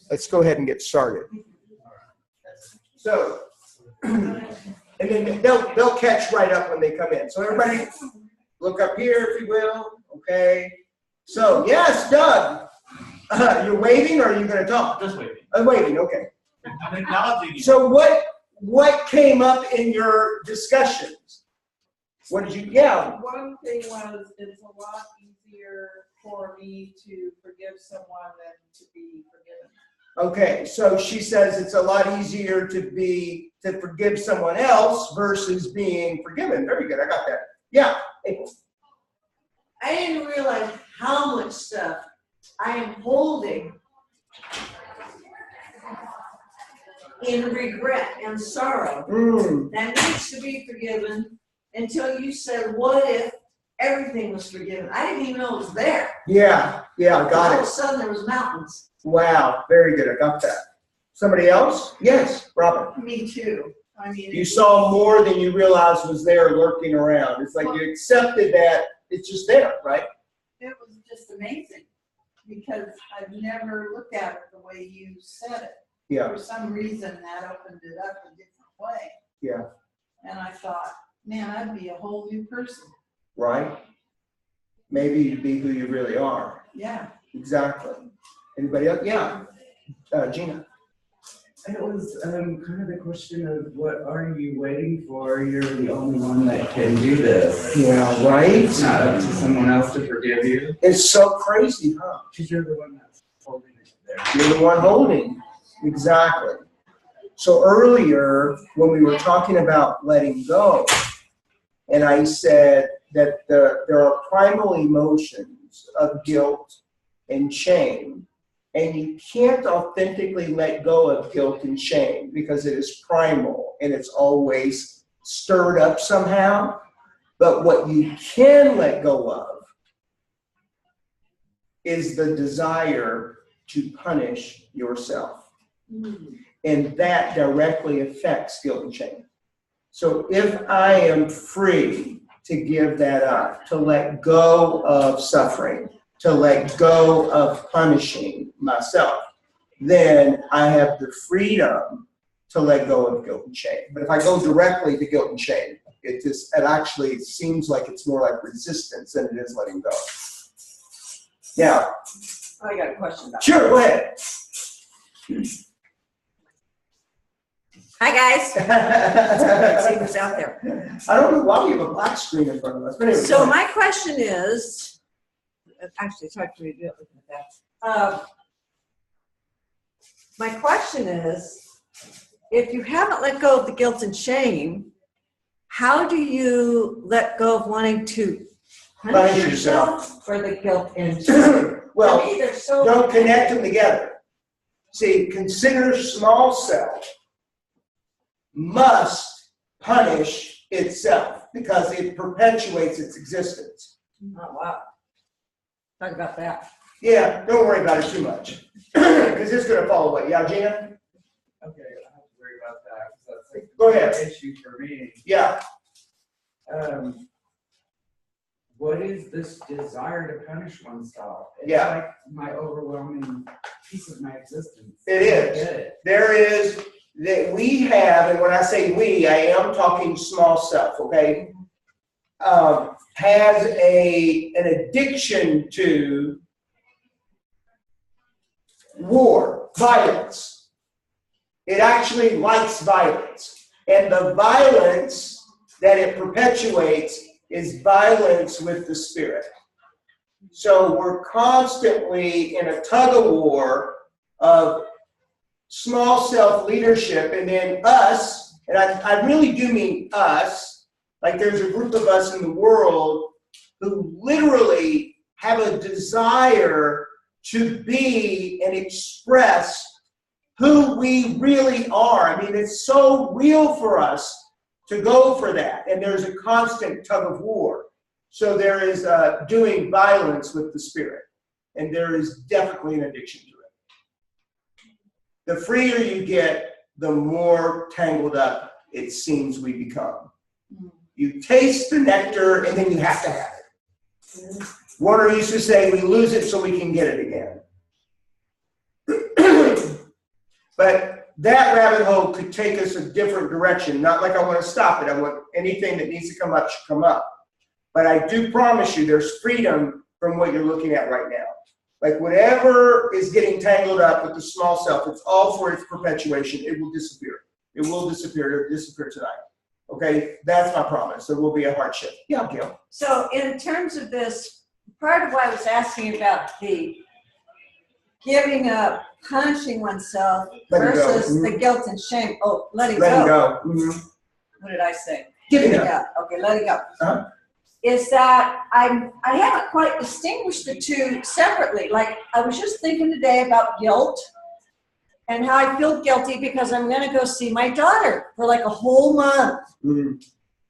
let's go ahead and get started. So, and then they'll catch right up when they come in. So everybody, look up here, if you will. Okay. So, yes, Doug, you're waving, or are you going to talk? Just waving. Waving. Okay. I'm acknowledging you. So what came up in your discussions? What did you? Yeah. One thing was it's a lot easier for me to forgive someone than to be forgiven. Okay, so she says it's a lot easier to forgive someone else versus being forgiven. Very good, I got that. Yeah. I didn't realize how much stuff I am holding in regret and sorrow that needs to be forgiven until you said, what if everything was forgiven? I didn't even know it was there. Yeah, got All it. of a sudden there was mountains. Wow, very good, I got that. Somebody else? Yes, Robin. Me too. I mean, You saw more than you realized was there lurking around. It's like you accepted that it's just there, right? it was just amazing because I've never looked at it the way you said it. Yeah. For some reason, that opened it up a different way. Yeah. And I thought, man, I'd be a whole new person. Right? Maybe you'd be who you really are. Yeah. Exactly. Anybody else? Yeah. Gina. It was kind of the question of what are you waiting for? You're the only one that can do this. Yeah, right? It's not up to someone else to forgive you. It's so crazy, huh? Because you're the one that's holding it there. You're the one holding. Exactly. So earlier, when we were talking about letting go, and I said that there are primal emotions of guilt and shame, and you can't authentically let go of guilt and shame because it is primal and it's always stirred up somehow. But what you can let go of is the desire to punish yourself. And that directly affects guilt and shame. So if I am free to give that up, to let go of suffering, to let go of punishing myself, then I have the freedom to let go of guilt and shame. But if I go directly to guilt and shame, it actually seems like it's more like resistance than it is letting go. Yeah. I got a question about Sure, go ahead. Hi, guys. Let's see what's out there. I don't know why we have a black screen in front of us. But anyway, So my question is, actually, it's hard for me to do it looking at that. My question is, if you haven't let go of the guilt and shame, how do you let go of wanting to punish yourself for the guilt and shame? well, To me, they're so don't connect them together. See, consider small self must punish itself because it perpetuates its existence. Oh, wow. Talk about that. Yeah, don't worry about it too much because it's going to fall away. Yeah, Gina? Okay, I don't have to worry about that because that's like Go ahead. an issue for me. Yeah. What is this desire to punish oneself? It's like my overwhelming piece of my existence. It is. There is that we have, and when I say we, I am talking small self, okay, has an addiction to war, violence. It actually likes violence. And the violence that it perpetuates is violence with the spirit. So we're constantly in a tug of war of small self leadership, and then us, and I really do mean us, like there's a group of us in the world who literally have a desire to be and express who we really are. I mean, it's so real for us to go for that, and there's a constant tug of war. So there is doing violence with the spirit, and there is definitely an addiction to it. The freer you get, the more tangled up it seems we become. You taste the nectar, and then you have to have it. Warner used to say, we lose it so we can get it again. But that rabbit hole could take us a different direction. Not like I want to stop it. I want anything that needs to come up should come up. But I do promise you there's freedom from what you're looking at right now. Like whatever is getting tangled up with the small self, it's all for its perpetuation. It will disappear. It will disappear. It will disappear tonight. Okay? That's my promise. There will be a heart shift. Yeah, Gail. So in terms of this, part of why I was asking about the giving up, punishing oneself versus the guilt and shame. Oh, letting go. Mm-hmm. What did I say? Giving up. Okay, letting go. Uh-huh. Is that I haven't quite distinguished the two separately. Like I was just thinking today about guilt and how I feel guilty because I'm going to go see my daughter for like a whole month. Mm-hmm.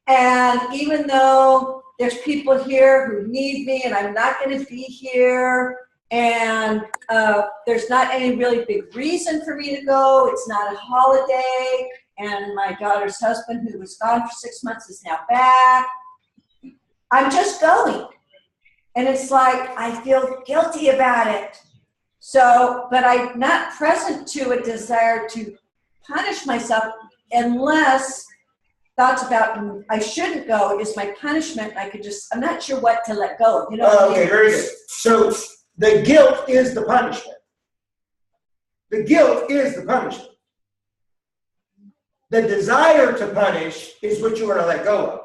And even though there's people here who need me and I'm not going to be here and there's not any really big reason for me to go, it's not a holiday, and my daughter's husband who was gone for 6 months is now back, I'm just going. And it's like, I feel guilty about it. So, but I'm not present to a desire to punish myself unless thoughts about I shouldn't go is my punishment. I'm not sure what to let go of. You know what I mean? Okay, very good. So the guilt is the punishment. The guilt is the punishment. The desire to punish is what you want to let go of.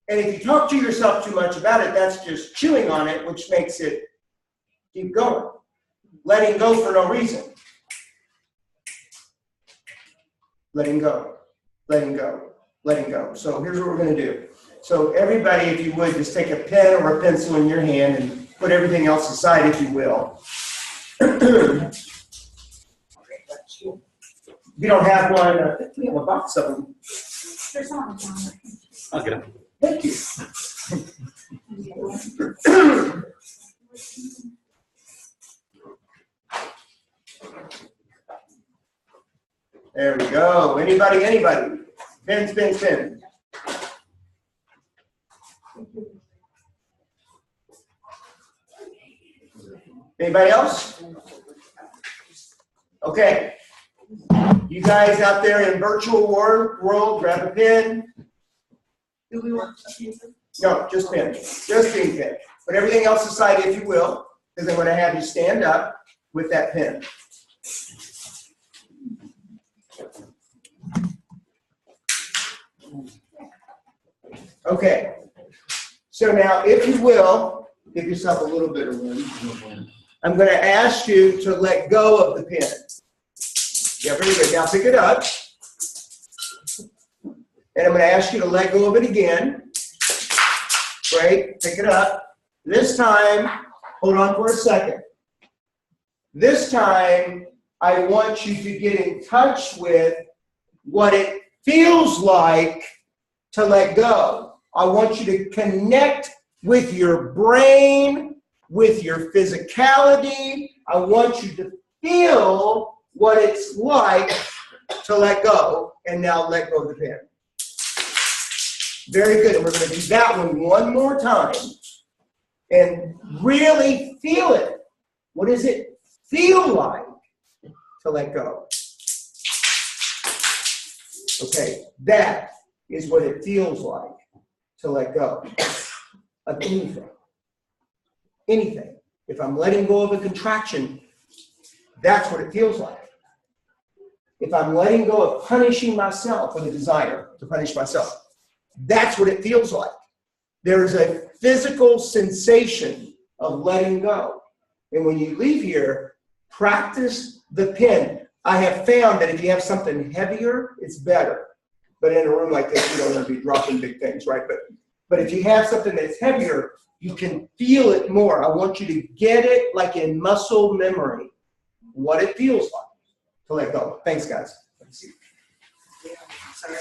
And if you talk to yourself too much about it, that's just chewing on it, which makes it keep going. Letting go for no reason. Letting go. Letting go. Letting go. So here's what we're going to do. So everybody, if you would, just take a pen or a pencil in your hand and put everything else aside, if you will. If you don't have one, we have a box of them. There's one. I'll get it. Thank you. There we go. Anybody? Spin. Anybody else? Okay. You guys out there in virtual world, grab a pen. Do we want a paper? No, just pen. Just being pen. Put everything else aside, if you will, because I'm going to have you stand up with that pen. Okay. So now, if you will, give yourself a little bit of room. I'm going to ask you to let go of the pen. Yeah, very good. Now pick it up. And I'm going to ask you to let go of it again. Great. Pick it up. This time, hold on for a second. This time, I want you to get in touch with what it feels like to let go. I want you to connect with your brain, with your physicality. I want you to feel what it's like to let go. And now let go of the pen. Very good. And we're going to do that one more time. And really feel it. What does it feel like to let go? Okay, that is what it feels like to let go of anything. Anything. If I'm letting go of a contraction, that's what it feels like. If I'm letting go of punishing myself with a desire to punish myself, that's what it feels like. There's a physical sensation of letting go. And when you leave here, practice the pen. I have found that if you have something heavier, it's better. But in a room like this, you don't want to be dropping big things, right? But if you have something that's heavier, you can feel it more. I want you to get it like in muscle memory, what it feels like to let go. Thanks, guys. Sorry.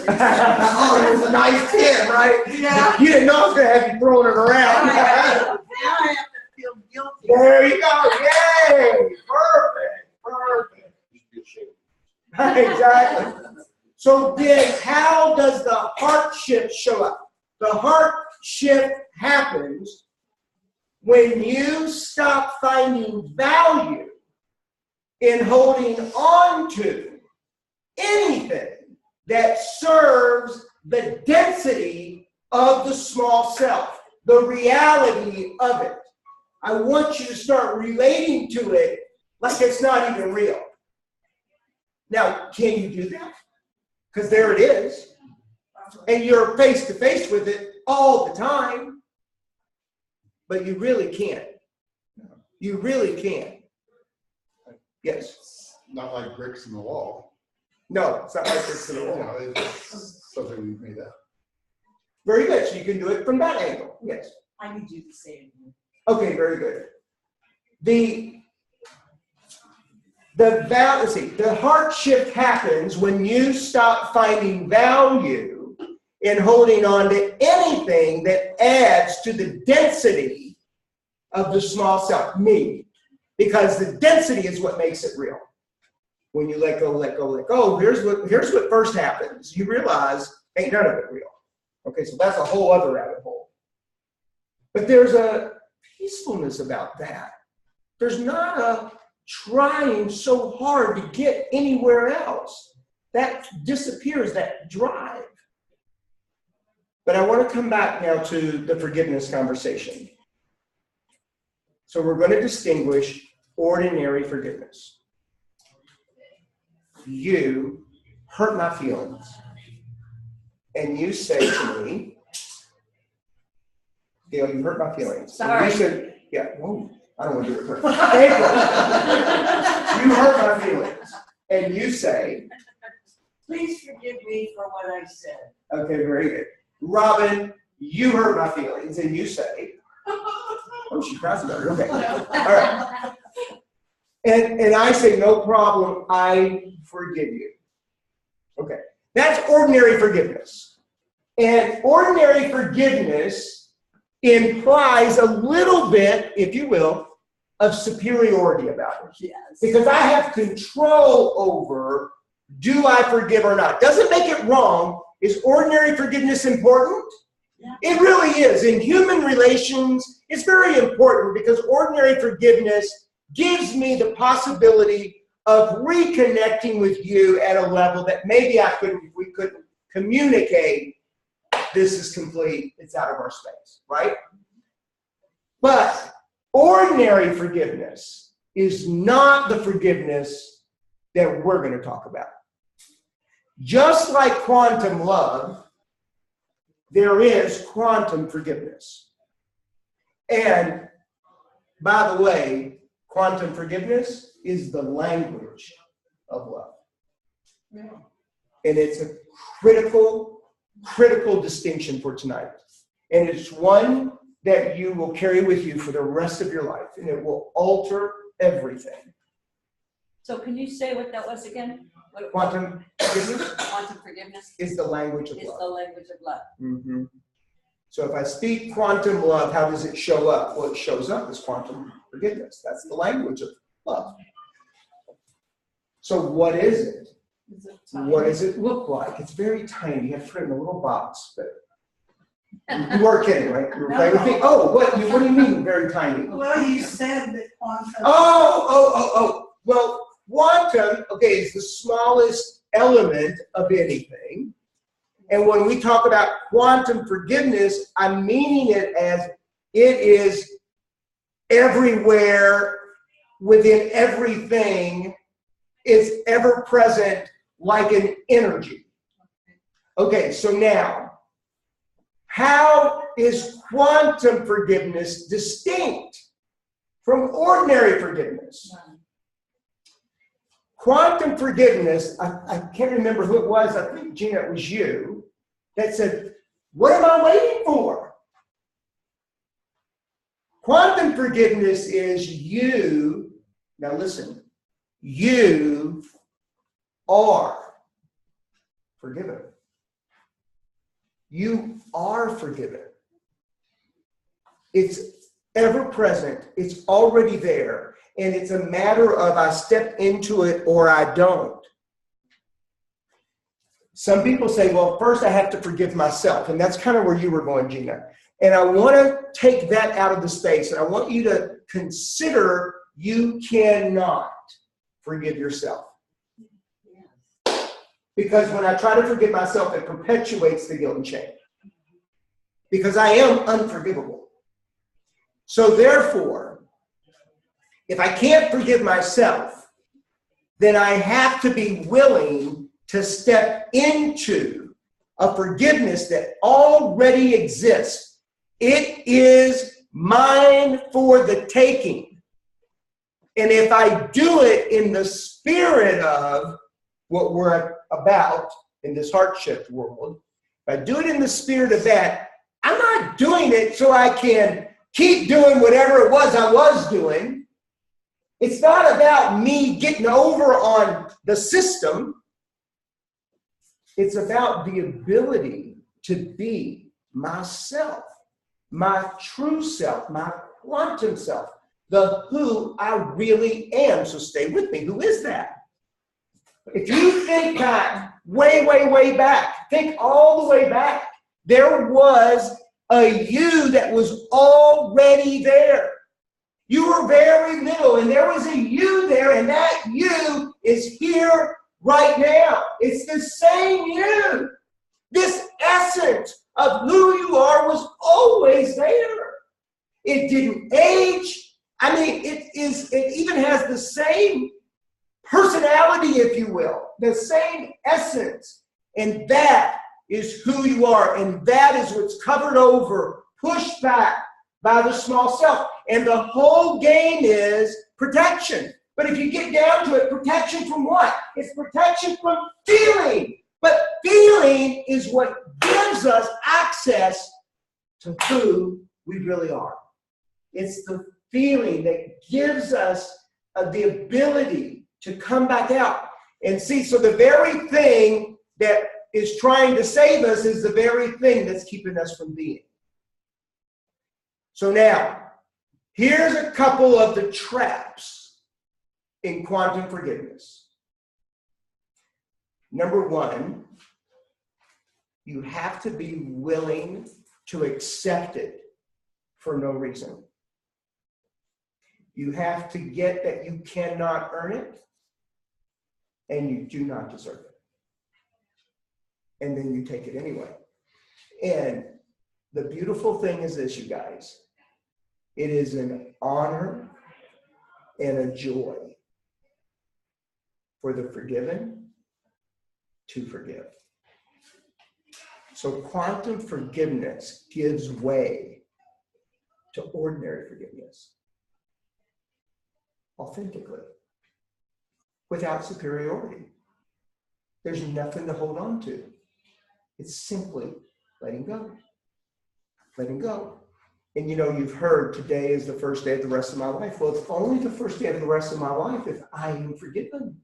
Oh, it was a nice pen, right? Yeah. You didn't know I was going to have you throwing it around. Now I have to feel guilty. There you go. Yay. Perfect. Exactly. So then how does the heart shift show up? The heart shift happens when you stop finding value in holding on to anything that serves the density of the small self, the reality of it. I want you to start relating to it like it's not even real. Now, can you do that? Because there it is. And you're face to face with it all the time. But you really can't. You really can't. Yes? Not like bricks in the wall. No, it's not like bricks in the wall. You know, it's something we've made up. Very good. So you can do it from that angle. Yes. I need you to say it. Okay, very good. The heart shift happens when you stop finding value in holding on to anything that adds to the density of the small self, me. Because the density is what makes it real. When you let go, let go, let go, here's what first happens. You realize ain't none of it real. Okay, so that's a whole other rabbit hole. But there's a peacefulness about that. There's not a trying so hard to get anywhere else. That disappears, that drive. But I want to come back now to the forgiveness conversation. So we're going to distinguish ordinary forgiveness. You hurt my feelings. And you say to me, Gail, you hurt my feelings. Sorry. And you said, yeah, whoa, I don't want to do it first. April, you hurt my feelings. And you say, Please forgive me for what I said. okay, very good. Robin, you hurt my feelings. And you say, oh, she cries about it. Okay. All right. And I say, no problem. I forgive you. Okay. That's ordinary forgiveness. And ordinary forgiveness implies a little bit, if you will, of superiority about it. Yes. Because I have control over, do I forgive or not? Doesn't make it wrong. Is ordinary forgiveness important? Yeah. It really is. In human relations, it's very important because ordinary forgiveness gives me the possibility of reconnecting with you at a level that maybe we couldn't communicate. This is complete. It's out of our space, right? But ordinary forgiveness is not the forgiveness that we're going to talk about. Just like quantum love, there is quantum forgiveness. And by the way, quantum forgiveness is the language of love. Yeah. And it's a critical distinction for tonight. And it's one that you will carry with you for the rest of your life. And it will alter everything. So can you say what that was again? What Quantum forgiveness quantum forgiveness is the language of is love. the language of love. Mm-hmm. So if I speak quantum love, how does it show up? Well, it shows up as quantum forgiveness. That's the language of love. So what is it? Is it time? What does it look like? It's very tiny. You have to put it in a little box. But you weren't kidding, right? You were playing with me. Oh, what do you mean very tiny? Well, you said that quantum. Oh. Well, quantum, okay, is the smallest element of anything. And when we talk about quantum forgiveness, I'm meaning it as it is everywhere, within everything, is ever present like an energy. Okay, so now, how is quantum forgiveness distinct from ordinary forgiveness? Quantum forgiveness, I can't remember who it was, I think, Gina, it was you, that said, what am I waiting for? Quantum forgiveness is you, now listen, you are forgiven. You are forgiven. It's ever present, it's already there. And it's a matter of I step into it or I don't. Some people say, well, first I have to forgive myself. And that's kind of where you were going, Gina. And I want to take that out of the space. And I want you to consider you cannot forgive yourself. Because when I try to forgive myself, it perpetuates the guilt and shame. Because I am unforgivable. So therefore, if I can't forgive myself, then I have to be willing to step into a forgiveness that already exists. It is mine for the taking. And if I do it in the spirit of what we're about in this heart shift world, if I do it in the spirit of that, I'm not doing it so I can keep doing whatever it was I was doing. It's not about me getting over on the system. It's about the ability to be myself, my true self, my quantum self, the who I really am. So stay with me. Who is that? If you think back, way back, think all the way back, there was a you that was already there. You were very little, and there was a you there, and that you is here right now. It's the same you. This essence of who you are was always there. It didn't age. I mean, it even has the same personality, if you will, the same essence. And that is who you are. And that is what's covered over, pushed back by the small self. And the whole game is protection. But if you get down to it, protection from what? It's protection from feeling. But feeling is what gives us access to who we really are. It's the feeling that gives us the ability to come back out. And see, so the very thing that is trying to save us is the very thing that's keeping us from being. So now, here's a couple of the traps in quantum forgiveness. Number one, you have to be willing to accept it for no reason. You have to get that you cannot earn it and you do not deserve it. And then you take it anyway. And the beautiful thing is this, you guys. It is an honor and a joy for the forgiven to forgive. So quantum forgiveness gives way to ordinary forgiveness. Authentically. Without superiority. There's nothing to hold on to. It's simply letting go. Letting go. And you know, you've heard today is the first day of the rest of my life. Well, it's only the first day of the rest of my life if I am forgiven.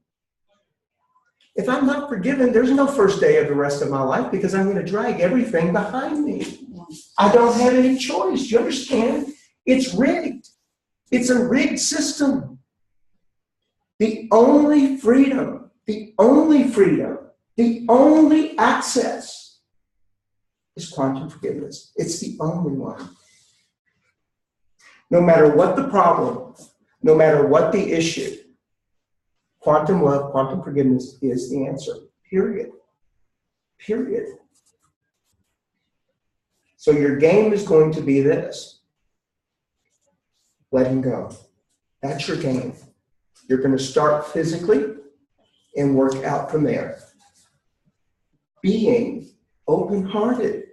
If I'm not forgiven, there's no first day of the rest of my life because I'm going to drag everything behind me. I don't have any choice. Do you understand? It's rigged. It's a rigged system. The only freedom, the only access is quantum forgiveness. It's the only one. No matter what the problem, no matter what the issue, quantum love, quantum forgiveness is the answer. Period. Period. So your game is going to be this. Letting go. That's your game. You're going to start physically and work out from there. Being open-hearted.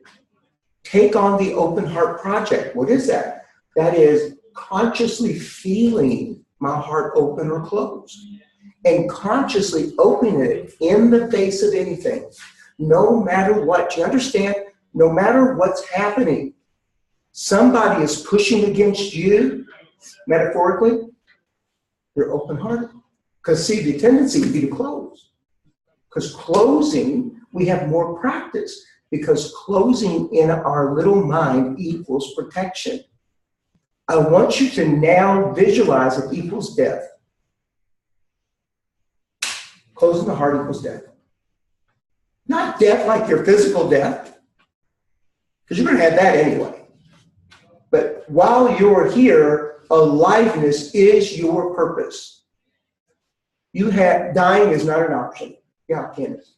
Take on the open heart project. What is that? That is consciously feeling my heart open or closed. And consciously opening it in the face of anything. No matter what. Do you understand? No matter what's happening. Somebody is pushing against you, metaphorically. You're open-hearted. Because see, the tendency would be to close. Because closing, we have more practice. Because closing in our little mind equals protection. I want you to now visualize it equals death. Closing the heart equals death. Not death like your physical death. Because you're going to have that anyway. But while you're here, aliveness is your purpose. Dying is not an option. Yeah, Candace.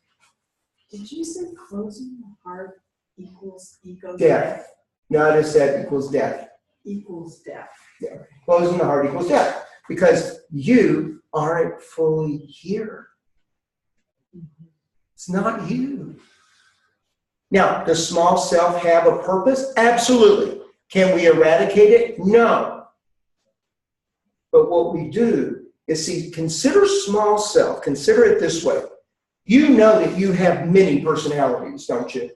Did you say closing the heart equals ego Death. No, I just said equals death. equals death? Yeah. Closing the heart equals death. Because you aren't fully here. It's not you. Now, does small self have a purpose? Absolutely. Can we eradicate it? No. But what we do is consider small self. Consider it this way. You know that you have many personalities, don't you?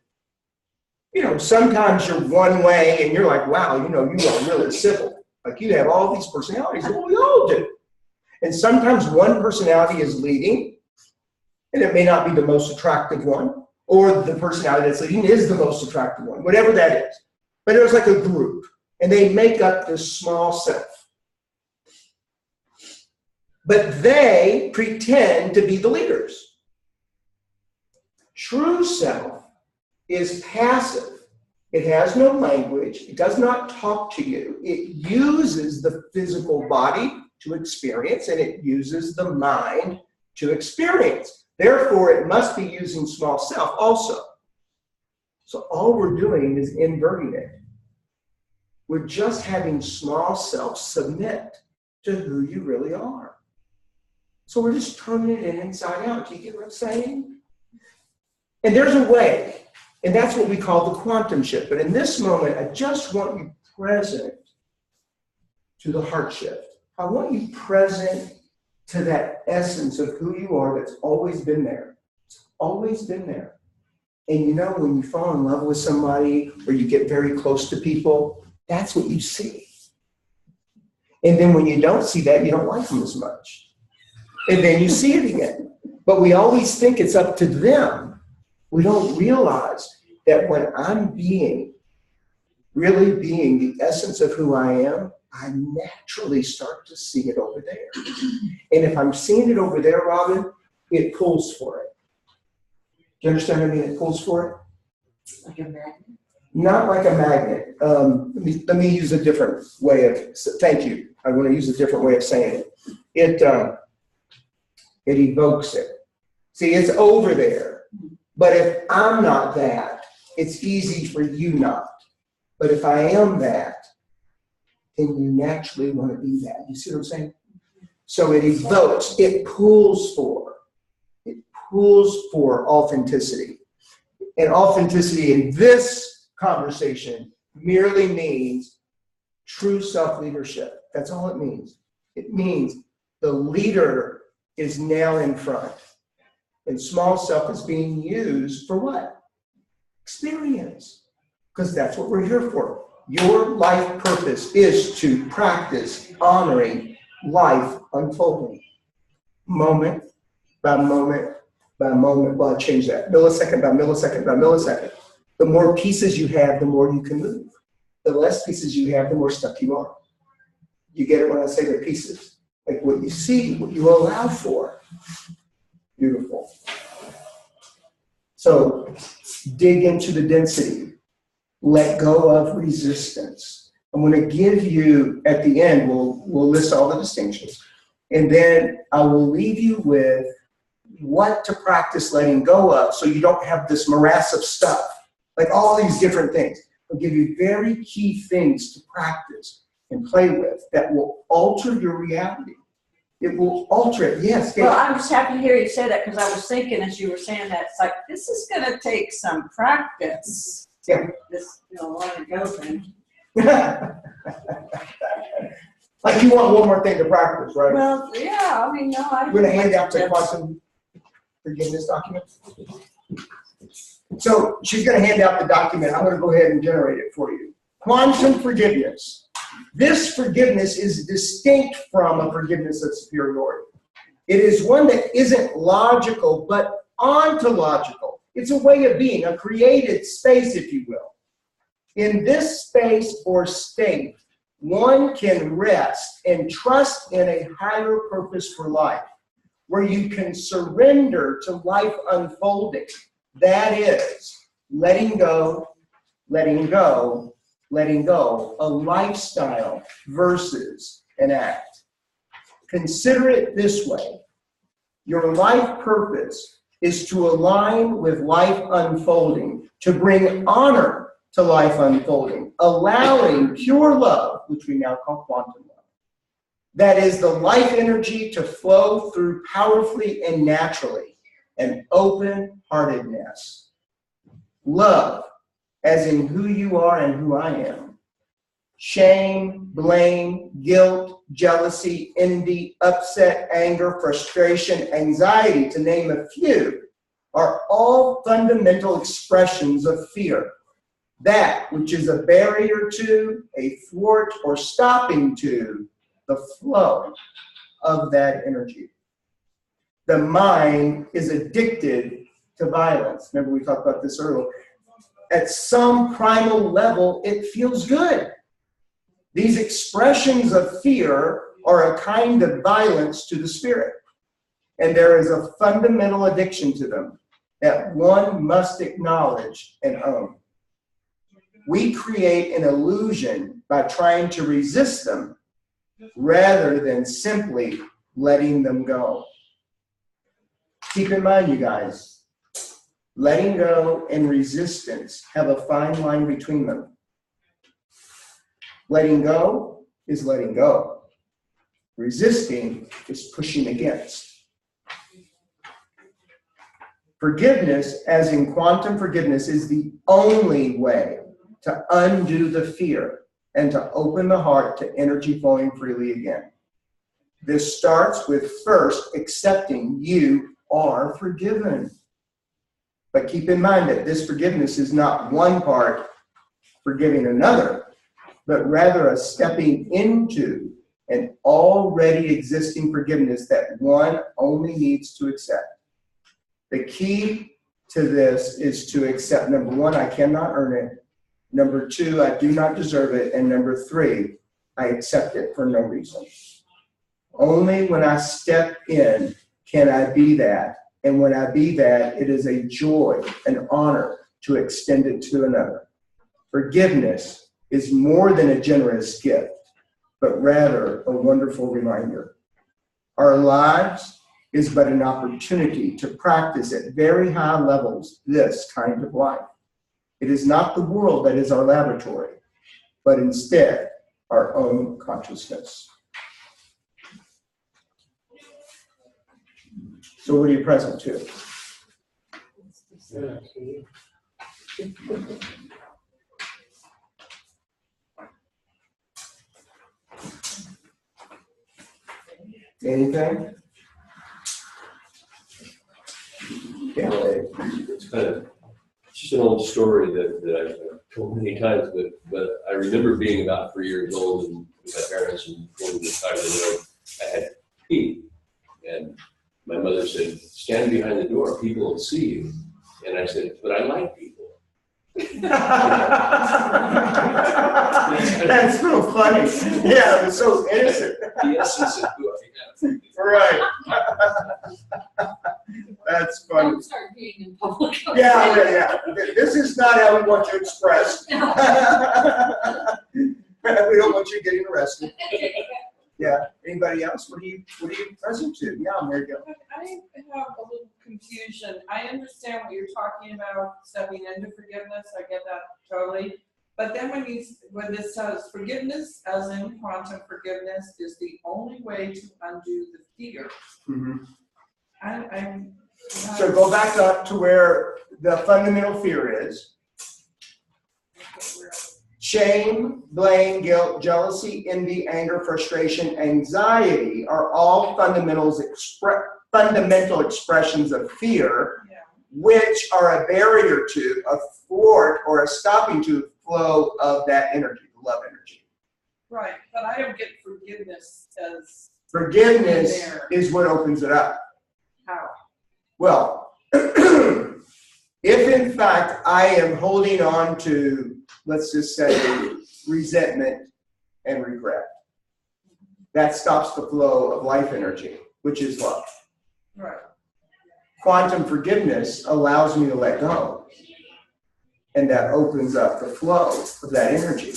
You know, sometimes you're one way and you're like, wow, you are really civil. Like you have all these personalities. Well, we all do. And sometimes one personality is leading, and it may not be the most attractive one, or the personality that's leading is the most attractive one, whatever that is. But there's like a group, and they make up this small self. But they pretend to be the leaders. True self is passive. It has no language. It does not talk to you. It uses the physical body to experience, and it uses the mind to experience. Therefore, it must be using small self also. So all we're doing is inverting it. We're just having small self submit to who you really are. So we're just turning it inside out. Do you get what I'm saying? And there's a way, and that's what we call the quantum shift. But in this moment, I just want you present to the heart shift. I want you present to that essence of who you are that's always been there. It's always been there. And you know, when you fall in love with somebody or you get very close to people, that's what you see. And then when you don't see that, you don't like them as much. And then you see it again. But we always think it's up to them. We don't realize that when I'm really being the essence of who I am, I naturally start to see it over there. And if I'm seeing it over there, Robin, it pulls for it. Do you understand what I mean? It pulls for it? Like a magnet? Not like a magnet. Let me use a different way of, thank you. I want to use a different way of saying it. It evokes it. See, it's over there. But if I'm not that, it's easy for you not. But if I am that, then you naturally want to be that. You see what I'm saying? So it evokes, it pulls for authenticity. And authenticity in this conversation merely means true self-leadership. That's all it means. It means the leader is now in front. And small self is being used for what? Experience. Because that's what we're here for. Your life purpose is to practice honoring life unfolding. Moment by moment by moment. Well, I changed that. Millisecond by millisecond by millisecond. The more pieces you have, the more you can move. The less pieces you have, the more stuck you are. You get it when I say the pieces? Like what you see, what you allow for. Beautiful. So dig into the density. Let go of resistance. I'm going to give you, at the end, we'll list all the distinctions. And then I will leave you with what to practice letting go of so you don't have this morass of stuff, like all these different things. I'll give you very key things to practice and play with that will alter your reality. It will alter it, yes. Well, I'm just happy to hear you say that because I was thinking as you were saying that, it's like, this is going to take some practice. Yeah. This, letting go thing. Like you want one more thing to practice, right? Well, yeah, I mean, no, I. We're going to hand out the quantum forgiveness document. So she's going to hand out the document. I'm going to go ahead and generate it for you. Quantum forgiveness. This forgiveness is distinct from a forgiveness of superiority. It is one that isn't logical, but ontological. It's a way of being, a created space, if you will. In this space or state, one can rest and trust in a higher purpose for life, where you can surrender to life unfolding. That is, letting go, letting go, letting go, a lifestyle versus an act. Consider it this way. Your life purpose is to align with life unfolding, to bring honor to life unfolding, allowing pure love, which we now call quantum love. That is the life energy to flow through powerfully and naturally, and open-heartedness. Love, as in who you are and who I am. Shame, blame, guilt, jealousy, envy, upset, anger, frustration, anxiety, to name a few, are all fundamental expressions of fear. That which is a barrier to, a thwart, or stopping to the flow of that energy. The mind is addicted to violence. Remember, we talked about this earlier. At some primal level, it feels good. These expressions of fear are a kind of violence to the spirit. And there is a fundamental addiction to them that one must acknowledge and own. We create an illusion by trying to resist them rather than simply letting them go. Keep in mind, you guys, letting go and resistance have a fine line between them. Letting go is letting go. Resisting is pushing against. Forgiveness, as in quantum forgiveness, is the only way to undo the fear and to open the heart to energy flowing freely again. This starts with first accepting you are forgiven. But keep in mind that this forgiveness is not one part forgiving another, but rather a stepping into an already existing forgiveness that one only needs to accept. The key to this is to accept, number one, I cannot earn it. Number two, I do not deserve it. And number three, I accept it for no reason. Only when I step in can I be that. And when I be that, it is a joy, an honor to extend it to another. Forgiveness is more than a generous gift, but rather a wonderful reminder. Our lives is but an opportunity to practice at very high levels this kind of life. It is not the world that is our laboratory, but instead our own consciousness. So what are you present to? Anything? Can't wait. It's kind of just an old story that I've told many times, but I remember being about 3 years old and with my parents and going to the side of the road. I had to pee, and my mother said, "Stand behind the door, people will see you." And I said, "But I like people." That's so funny. Yeah, it was so innocent. The essence of who I am. Right. That's funny. Don't start being in public. Yeah. This is not how we want you expressed. We don't want you getting arrested. Yeah. Anybody else? What are you present to? Yeah, there you go. I have a little confusion. I understand what you're talking about, stepping into forgiveness. I get that totally. But then when this says forgiveness, as in quantum forgiveness, is the only way to undo the fear. Mm-hmm. So go back up to where the fundamental fear is. Shame, blame, guilt, jealousy, envy, anger, frustration, anxiety are all fundamental expressions of fear, which are a barrier to, a thwart, or a stopping to the flow of that energy, the love energy. Right, but I don't get forgiveness as forgiveness is what opens it up. How? Well, if in fact I am holding on to, let's just say, resentment and regret, that stops the flow of life energy, which is love. Right. Quantum forgiveness allows me to let go, and that opens up the flow of that energy.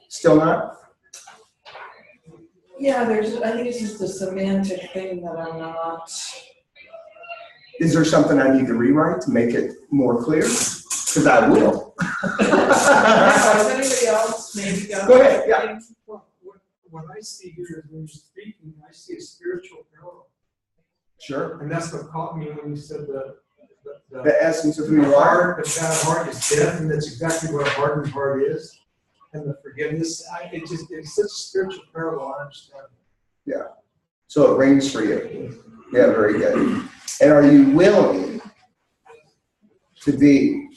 Still not? Yeah, I think it's just a semantic thing that I'm not. Is there something I need to rewrite to make it more clear? Because I will. Does anybody else maybe got? Go ahead, yeah. What I see here is when you're speaking, I see a spiritual parallel. Sure. And that's what caught me when you said The essence of who you are. The bad heart is death, and that's exactly what a hardened heart is. And the forgiveness, it's such a spiritual parallel, I understand. Yeah. So it rings for you. Yeah, very good. And are you willing to be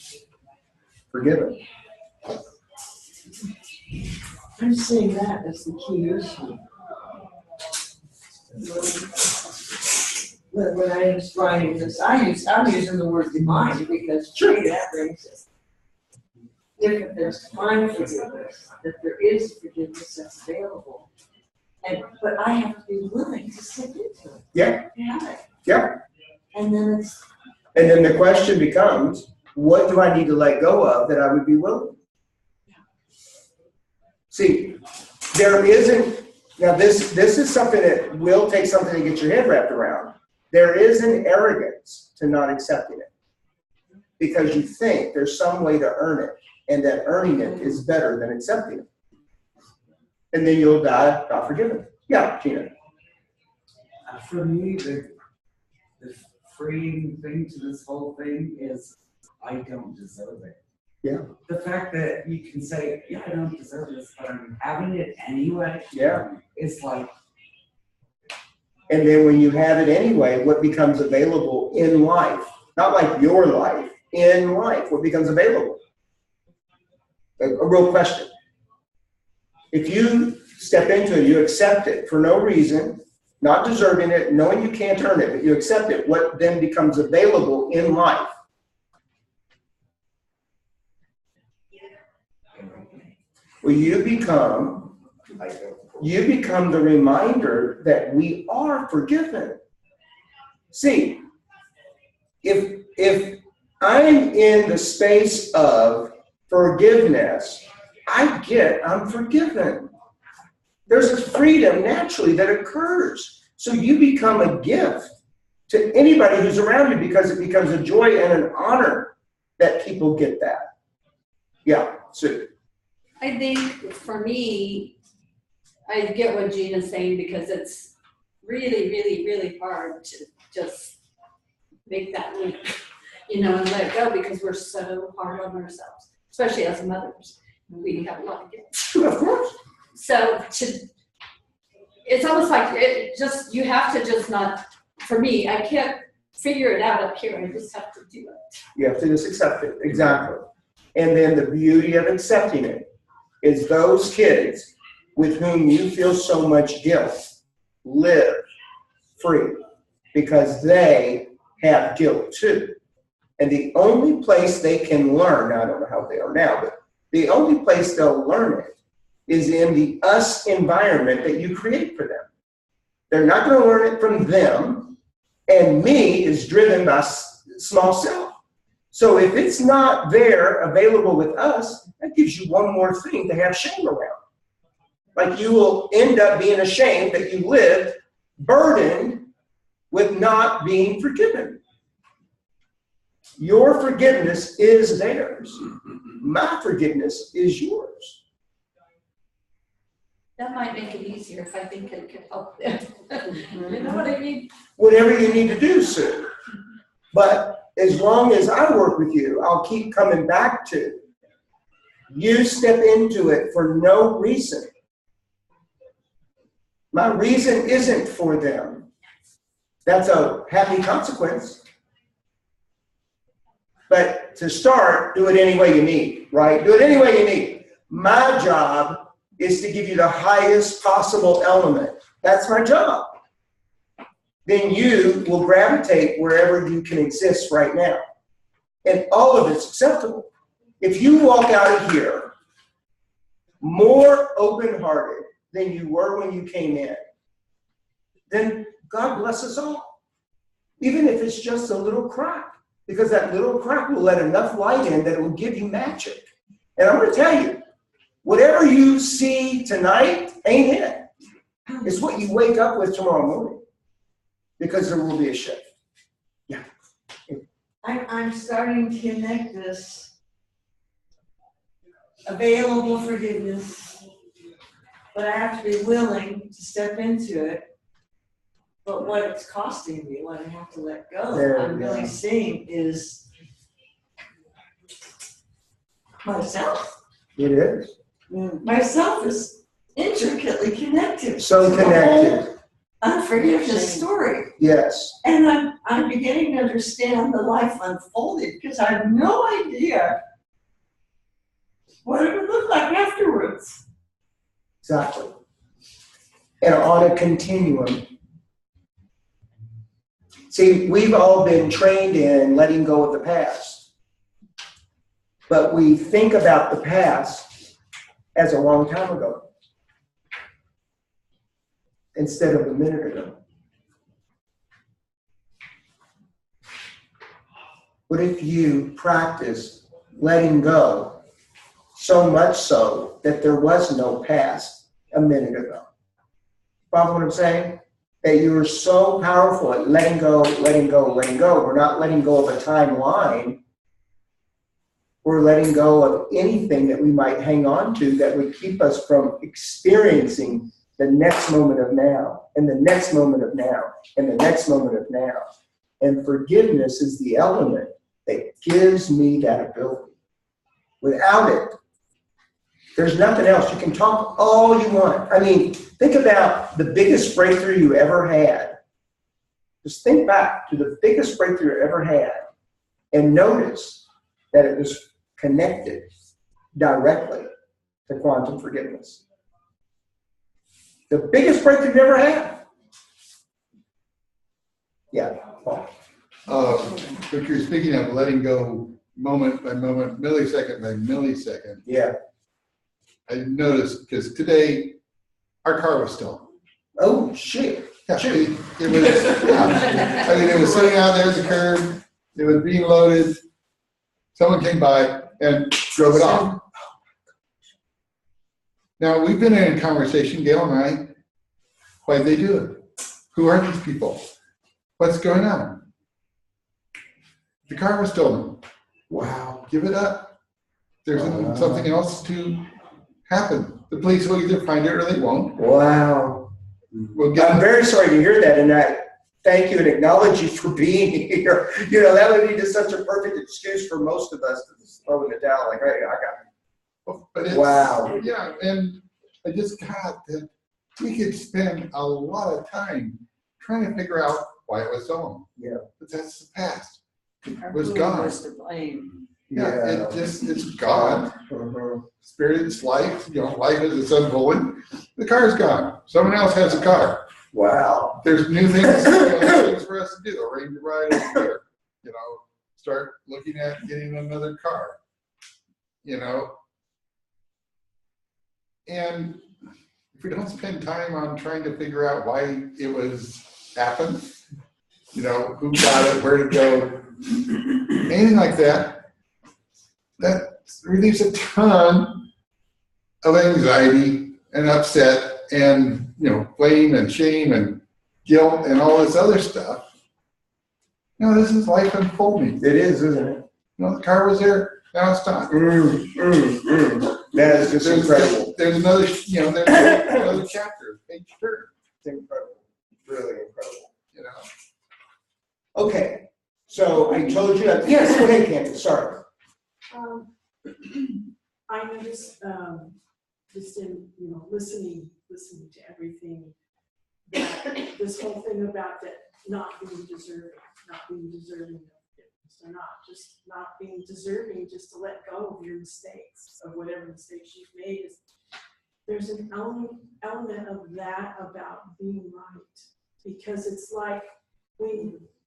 forgiven? I'm seeing that as the key issue. When I was writing this, I'm using the word divine because truly that brings it. If there's divine forgiveness, that there is forgiveness that's available. But I have to be willing to step into it. Yeah. Yeah. Yeah. And then the question becomes, what do I need to let go of that I would be willing? See, there isn't, now this is something that will take something to get your head wrapped around. There is an arrogance to not accepting it because you think there's some way to earn it and that earning it is better than accepting it. And then you'll die not forgiven. Yeah, Gina. For me, the freeing thing to this whole thing is I don't deserve it. Yeah. The fact that you can say, yeah, I don't deserve this, but I'm having it anyway. Yeah. It's like. And then when you have it anyway, what becomes available in life, not like your life, in life, what becomes available? A real question. If you step into it, you accept it for no reason, not deserving it, knowing you can't earn it, but you accept it, what then becomes available in life? Well, you become the reminder that we are forgiven. See, if I'm in the space of forgiveness, I'm forgiven. There's a freedom naturally that occurs. So you become a gift to anybody who's around you because it becomes a joy and an honor that people get that. Yeah, Sue. I think for me, I get what Gina's saying because it's really, really, really hard to just make that leap, and let it go because we're so hard on ourselves, especially as mothers. We have a lot of guilt. Of course. So it's almost like you have to just not, for me, I can't figure it out up here. I just have to do it. You have to just accept it, exactly. And then the beauty of accepting it is those kids with whom you feel so much guilt live free because they have guilt too. And the only place they can learn, I don't know how they are now, but the only place they'll learn it is in the us environment that you create for them. They're not going to learn it from them, and me is driven by small self. So if it's not there available with us, that gives you one more thing to have shame around. Like you will end up being ashamed that you lived burdened with not being forgiven. Your forgiveness is theirs. My forgiveness is yours. That might make it easier if I think it could help them. You know what I mean? Whatever you need to do, Sue. But as long as I work with you, I'll keep coming back to you step into it for no reason. My reason isn't for them. That's a happy consequence. But to start, do it any way you need, right? Do it any way you need. My job is to give you the highest possible element. That's my job. Then you will gravitate wherever you can exist right now. And all of it's acceptable. If you walk out of here more open-hearted than you were when you came in, then God bless us all. Even if it's just a little crack, because that little crack will let enough light in that it will give you magic. And I'm going to tell you, whatever you see tonight ain't it. It's what you wake up with tomorrow morning. Because there will be a shift. I'm starting to connect this available forgiveness, but I have to be willing to step into it. But what it's costing me, what I have to let go, I'm really seeing is myself. It is. Myself is intricately connected. So to the connected. whole unforgiveness story. Yes. And I'm beginning to understand the life unfolded because I have no idea what it would look like afterwards. Exactly. And on a continuum. See, we've all been trained in letting go of the past. But we think about the past as a long time ago instead of a minute ago. What if you practiced letting go so much so that there was no past a minute ago? Follow what I'm saying? That you were so powerful at letting go, letting go, letting go. We're not letting go of a timeline. We're letting go of anything that we might hang on to that would keep us from experiencing the next moment of now, and the next moment of now, and the next moment of now. And forgiveness is the element that gives me that ability. Without it, there's nothing else. You can talk all you want. I mean, think about the biggest breakthrough you ever had. Just think back to the biggest breakthrough you ever had and notice that it was connected directly to quantum forgiveness. The biggest breakthrough you ever had. Yeah, Paul. But you're speaking of letting go moment by moment, millisecond by millisecond. Yeah. I noticed because today our car was stolen. Oh, shit. Yeah, it was. Yeah. I mean, it was sitting out there at the curb. It was being loaded. Someone came by and drove it off. Now we've been in a conversation, Gail and I. Why'd they do it? Who are these people? What's going on? The car was stolen. Wow, give it up. There's something else to happen. The police will either find it or they won't. Wow. We'll get I'm very sorry to hear that, and I thank you and acknowledge you for being here. You know, that would be just such a perfect excuse for most of us to just throw in the towel, like, hey, I got it. But it's, Wow. Yeah, and I just got that we could spend a lot of time trying to figure out why it was stolen. Yeah. But that's the past. It Or was who gone. was to blame. Yeah, it's gone. Uh-huh. Spirit is life, life is its unfolding. The car's gone. Someone else has a car. Wow. There's new things for us to do. Arrange a ride over here. Start looking at getting another car. And if we don't spend time on trying to figure out why it was happened, who got it, where to go, anything like that, that relieves a ton of anxiety and upset and, blame and shame and guilt and all this other stuff. This is life unfolding. It is, isn't it? The car was there, now it's not. That is just incredible. There's another, there's another chapter, page turn. It's incredible. Really incredible. Okay. So I told you that. Yes, go ahead, Candace. Sorry. I noticed, just in, listening to everything, that this whole thing about that not being deserving of forgiveness, or not being deserving just to let go of your mistakes, of whatever mistakes you've made. There's an element of that about being right, because it's like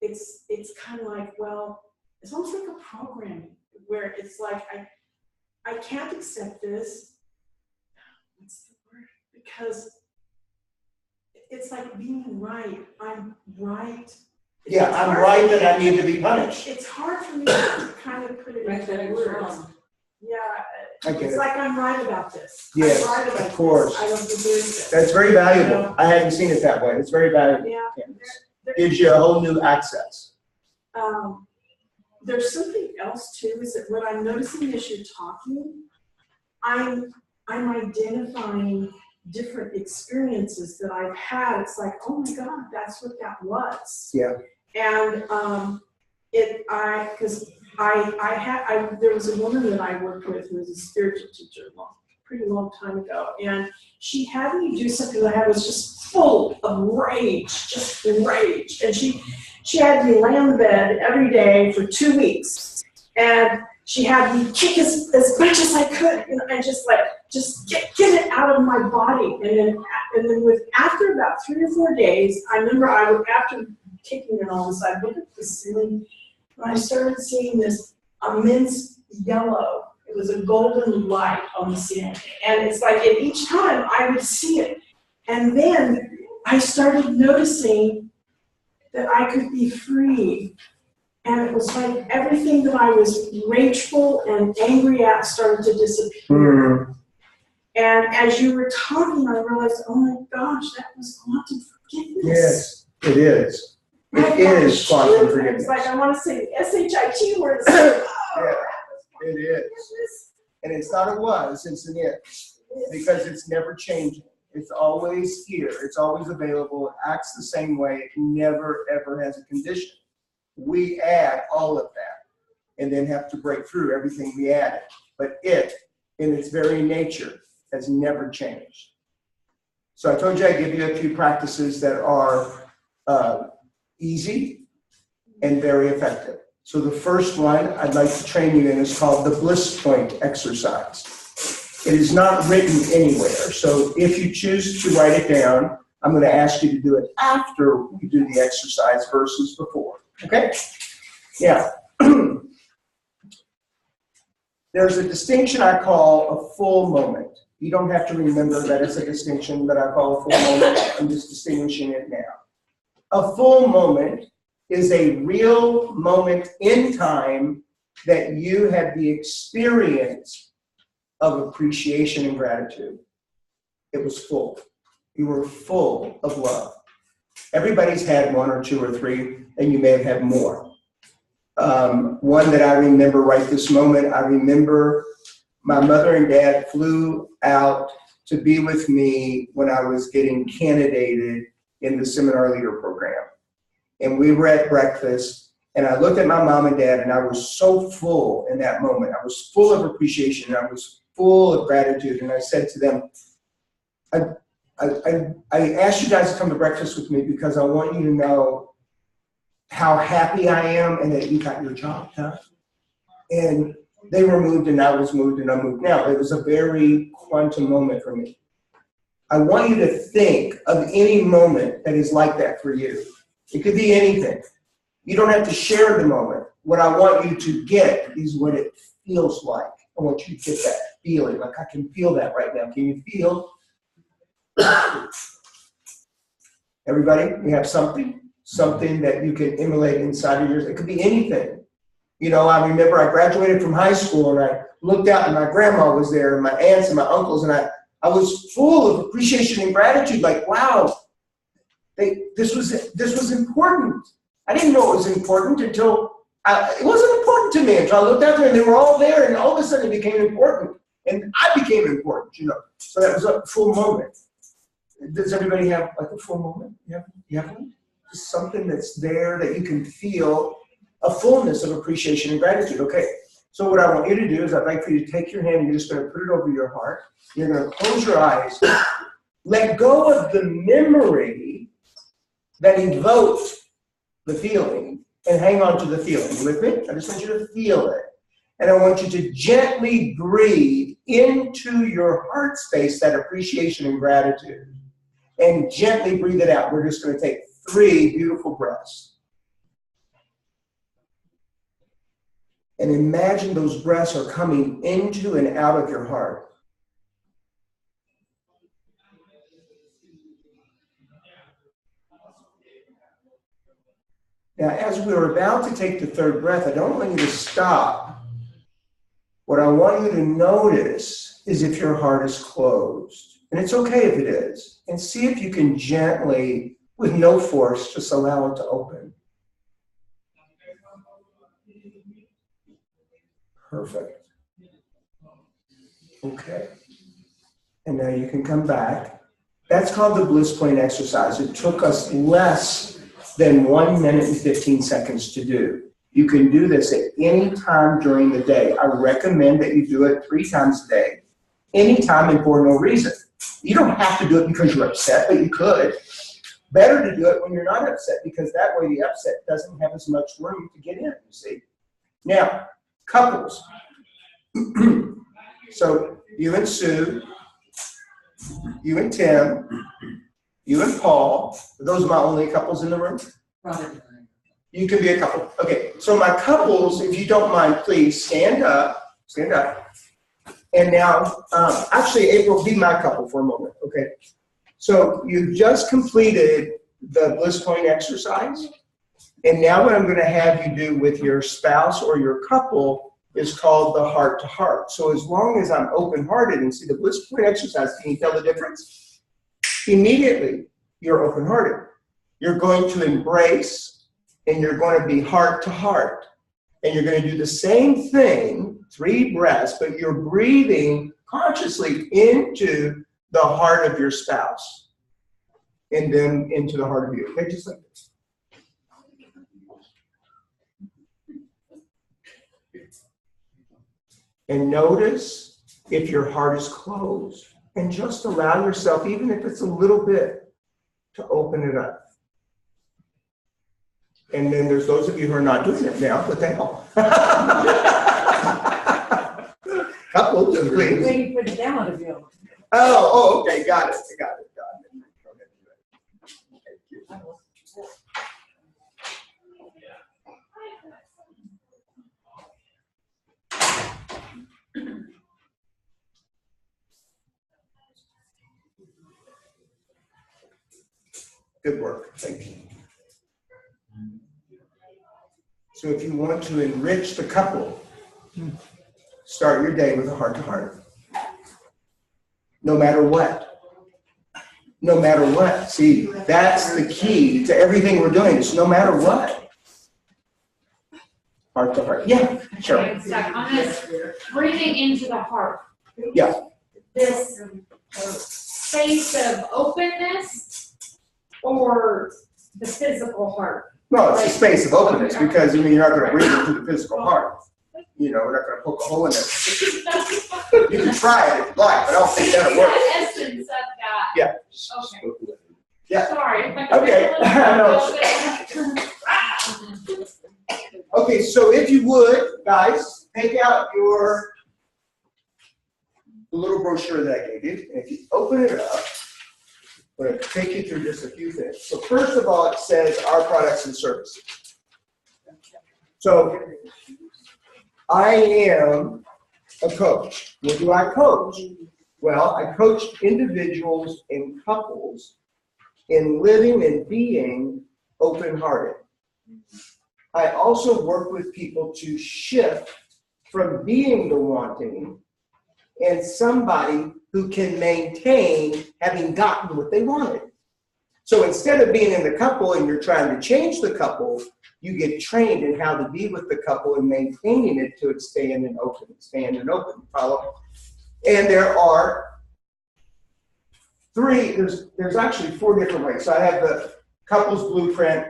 it's kind of like, well, it's almost like a programming where it's like I can't accept this. What's the word? Because it's like being right. I'm right. Yeah, I'm right that I need to be punished. It's hard for me to kind of put it into words. Yeah, I get it's it. like I'm right about this. Yes, I'm right about of course. this. I don't deserve this. That's very valuable. I hadn't seen it that way. It's very valuable. Yeah. Gives you a whole new access. There's something else too, is that what I'm noticing as you're talking, I'm identifying different experiences that I've had. It's like, oh my God, that's what that was. Yeah. And there was a woman that I worked with who was a spiritual teacher pretty long time ago, and she had me do something that I was just full of rage, just rage. And she had me lay on the bed every day for 2 weeks, and she had me kick as much as I could, and just get it out of my body. And then after about 3 or 4 days, I remember after kicking it all this, I looked at the ceiling, and I started seeing this immense yellow. It was a golden light on the ceiling. And it's like at each time I would see it. And then I started noticing that I could be free. And it was like everything that I was rageful and angry at started to disappear. And as you were talking, I realized, oh my gosh, that was quantum forgiveness. Yes, it is. It is quantum forgiveness. It's like I want to say the S-H-I-T word. It's like, Yeah, it is. And it's not a was, it's an is. Because it's never changing. It's always here. It's always available. It acts the same way. It never, ever has a condition. We add all of that and then have to break through everything we added. But it, in its very nature, has never changed. So I told you I'd give you a few practices that are easy and very effective. So the first one I'd like to train you in is called the bliss point exercise. It is not written anywhere. So if you choose to write it down, I'm going to ask you to do it after we do the exercise versus before. Okay? Yeah. There's a distinction I call a full moment. You don't have to remember that it's a distinction that I call a full moment. I'm just distinguishing it now. A full moment is a real moment in time that you have the experience of appreciation and gratitude. It was full. You were full of love. Everybody's had 1 or 2 or 3, and you may have had more. One that I remember right this moment, I remember my mother and dad flew out to be with me when I was getting candidated in the seminar leader program. And we were at breakfast, and I looked at my mom and dad, and I was so full in that moment. I was full of appreciation, and I was full of gratitude. And I said to them, I asked you guys to come to breakfast with me because I want you to know how happy I am and that you got your job done. And they were moved, and I was moved, and I'm moved now. It was a very quantum moment for me. I want you to think of any moment that is like that for you. It could be anything. You don't have to share the moment. What I want you to get is what it feels like. I want you to get that feeling. Like, I can feel that right now. Can you feel? Everybody, we have something that you can emulate inside of yours. It could be anything. You know, I remember I graduated from high school, and I looked out, and my grandma was there, and my aunts and my uncles, and I was full of appreciation and gratitude. Like, wow, this was important. I didn't know it was important until it wasn't important to me until I looked out there, and they were all there, and all of a sudden it became important, and I became important. You know, so that was a full moment. Does everybody have like a full moment? You have one? Just something that's there that you can feel a fullness of appreciation and gratitude. Okay, so what I want you to do is I'd like for you to take your hand and you're just going to put it over your heart. You're going to close your eyes. Let go of the memory that evoked the feeling and hang on to the feeling. You with me? I just want you to feel it. And I want you to gently breathe into your heart space that appreciation and gratitude. And gently breathe it out. We're just going to take 3 beautiful breaths. And imagine those breaths are coming into and out of your heart. Now, as we're about to take the 3rd breath, I don't want you to stop What I want you to notice is if your heart is closed. And it's okay if it is. And see if you can gently, with no force, just allow it to open. Perfect. Okay. And now you can come back. That's called the bliss point exercise. It took us less than 1 minute and 15 seconds to do. You can do this at any time during the day. I recommend that you do it 3 times a day, anytime and for no reason. You don't have to do it because you're upset, but you could. Better to do it when you're not upset, because that way the upset doesn't have as much room to get in, you see. Now, couples. So you and Sue, you and Tim, you and Paul. Those are my only couples in the room? You can be a couple. Okay, so my couples, if you don't mind, please stand up. Stand up. And now, actually, April, be my couple for a moment, okay? So you've just completed the bliss point exercise. And now what I'm going to have you do with your spouse or your couple is called the heart to heart. So as long as I'm open-hearted and see the bliss point exercise, can you tell the difference? Immediately, you're open-hearted. You're going to embrace, and you're going to be heart to heart. And you're going to do the same thing, 3 breaths, but you're breathing consciously into the heart of your spouse. And then into the heart of you. Okay, just like this. And notice if your heart is closed. And just allow yourself, even if it's a little bit, to open it up. And then there's those of you who are not doing it now, but they all. Couples, please. Waiting for the demo to be over. Oh, okay, got it. Got it. Thank you. Good work. Thank you. So if you want to enrich the couple, start your day with a heart-to-heart. No matter what. No matter what. See, that's the key to everything we're doing. It's no matter what. Heart-to-heart. Yeah, sure. Okay, so on this breathing into the heart. Yeah. This space of openness or the physical heart? No, it's a space of openness, because you're not going to breathe into the physical heart. We're not going to poke a hole in it. You can try it if you like, but I don't think that'll work. The essence of that. Yeah. Okay. Yeah. Sorry. Okay. Okay, so if you would, guys, take out the little brochure that I gave you, and if you open it up, I'm going to take you through just a few things. So first of all, it says our products and services. So I am a coach. What do I coach? Well, I coach individuals and couples in living and being open-hearted. I also work with people to shift from being the wanting and somebody who can maintain having gotten what they wanted. So instead of being in the couple and you're trying to change the couple, you get trained in how to be with the couple and maintaining it to expand and open, follow? And there are there's actually 4 different ways. So I have the couples blueprint.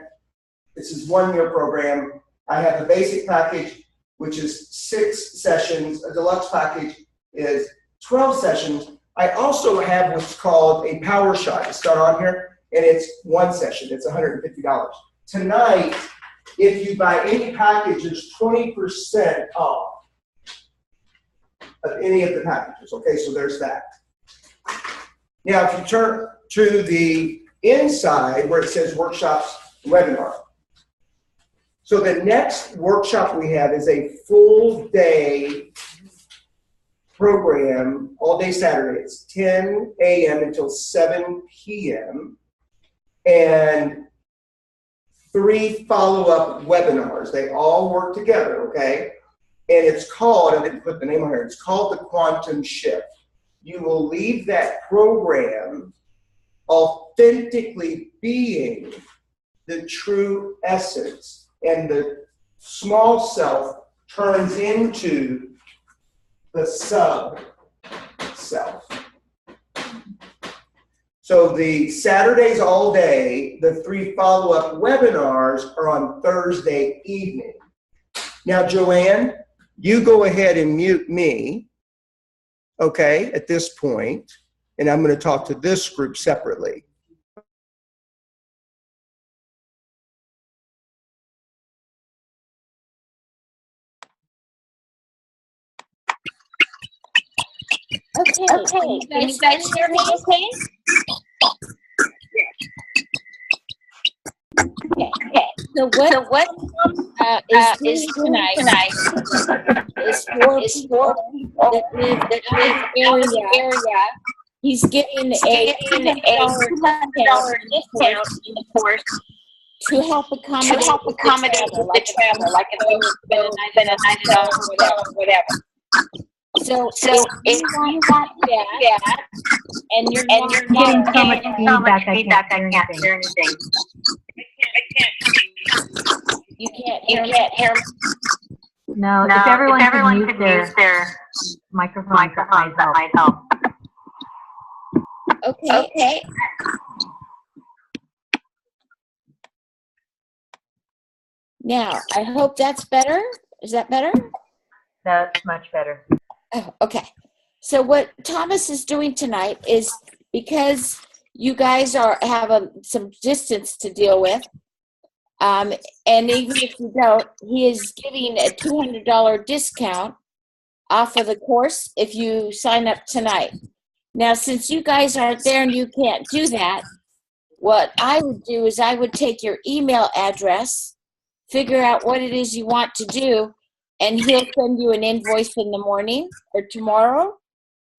This is 1-year program. I have the basic package, which is 6 sessions. A deluxe package is 12 sessions. I also have what's called a power shot. It's got on here, and it's 1 session. It's $150. Tonight, if you buy any package, it's 20% off of any of the packages. Okay, so there's that. Now, if you turn to the inside where it says workshops, webinar. So the next workshop we have is a full day program, all day Saturday. It's 10 a.m. until 7 p.m. and 3 follow-up webinars. They all work together, okay? And it's called, I didn't put the name on here, it's called the quantum shift. You will leave that program authentically being the true essence, and the small self turns into the sub self. So the Saturdays all day, the 3 follow-up webinars are on Thursday evening. Now, Joanne, you go ahead and mute me, okay, at this point, and I'm going to talk to this group separately. Okay, can you guys hear me okay? Okay, so what is tonight is for people that live out of the area. He's getting a $200 discount in the course to help accommodate with the travel, like if you spend a $90 or whatever. So if you want that, and you're getting so much feedback, I can't hear anything. You can't hear me? No, if everyone could use their microphone, that might help. Okay. Now, I hope that's better. Is that better? That's much better. Oh, okay. So what Thomas is doing tonight is, because you guys have some distance to deal with, and even if you don't, he is giving a $200 discount off of the course if you sign up tonight. Now, since you guys aren't there and you can't do that, what I would do is I would take your email address, figure out what it is you want to do, and he'll send you an invoice in the morning or tomorrow.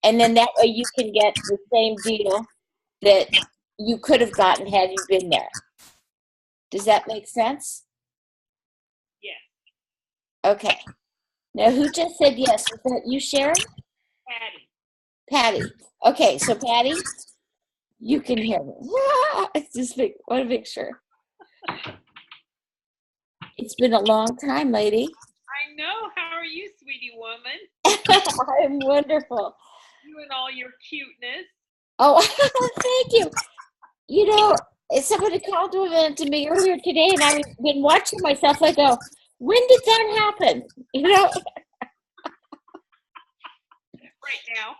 And then that way you can get the same deal that you could have gotten had you been there. Does that make sense? Yeah. Okay. Now, who just said yes? Was that you, Sharon? Patty. Okay, so Patty, you can hear me. I want to make sure. It's been a long time, lady. I know. How are you, sweetie woman? I'm wonderful. You and all your cuteness. Oh, thank you. You know, somebody called to me earlier today, and I've been watching myself. I go, when did that happen? You know? Right now.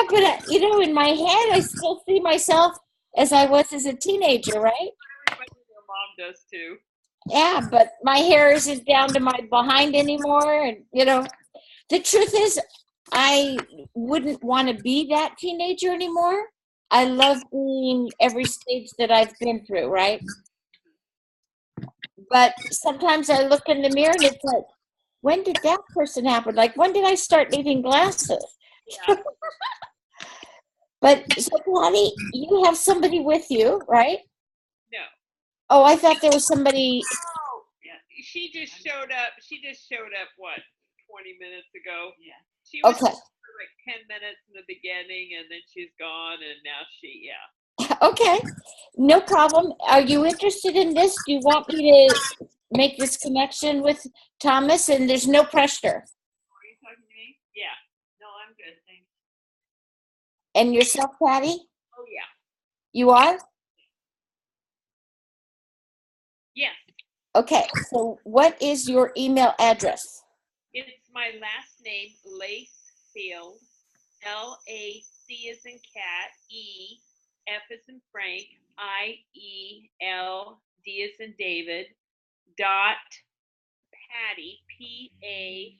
But, you know, in my head, I still see myself as I was as a teenager, right? Everybody, their mom does too. Yeah, but my hair isn't down to my behind anymore. And, you know, the truth is, I wouldn't want to be that teenager anymore. I love being every stage that I've been through, right? But sometimes I look in the mirror and it's like, when did that person happen? Like, when did I start needing glasses? Yeah. But, so Patty, you have somebody with you, right? No. Oh, I thought there was somebody. Oh, yeah. She just showed up, what, 20 minutes ago? Yeah. She was Okay. for like 10 minutes in the beginning, and then she's gone, and now yeah. Okay, no problem. Are you interested in this? Do you want me to make this connection with Thomas? And there's no pressure. Are you talking to me? Yeah. No, I'm good, thanks. And yourself, Patty? Oh, yeah. You are? Yes. Okay, so what is your email address? It's my last name, Lacefield, L-A-C as in cat, E, F as in Frank, I-E-L, D as in David, dot Patty, P-A-T-T-I-E,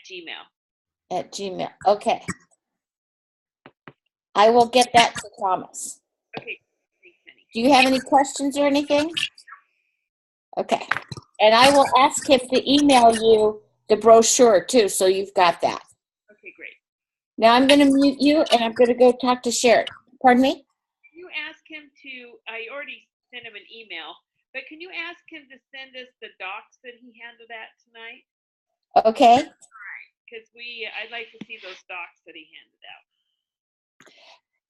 @gmail. At Gmail. Okay. I will get that to Thomas. Okay. Thanks, Penny. Do you have any questions or anything? Okay. And I will ask him to email you the brochure too, so you've got that. Okay, great. Now I'm going to mute you and I'm going to go talk to Sharon. Pardon me? You ask him to, I already sent him an email, But can you ask him to send us the docs that he handed out tonight? Okay. Because I'd like to see those docs that he handed out.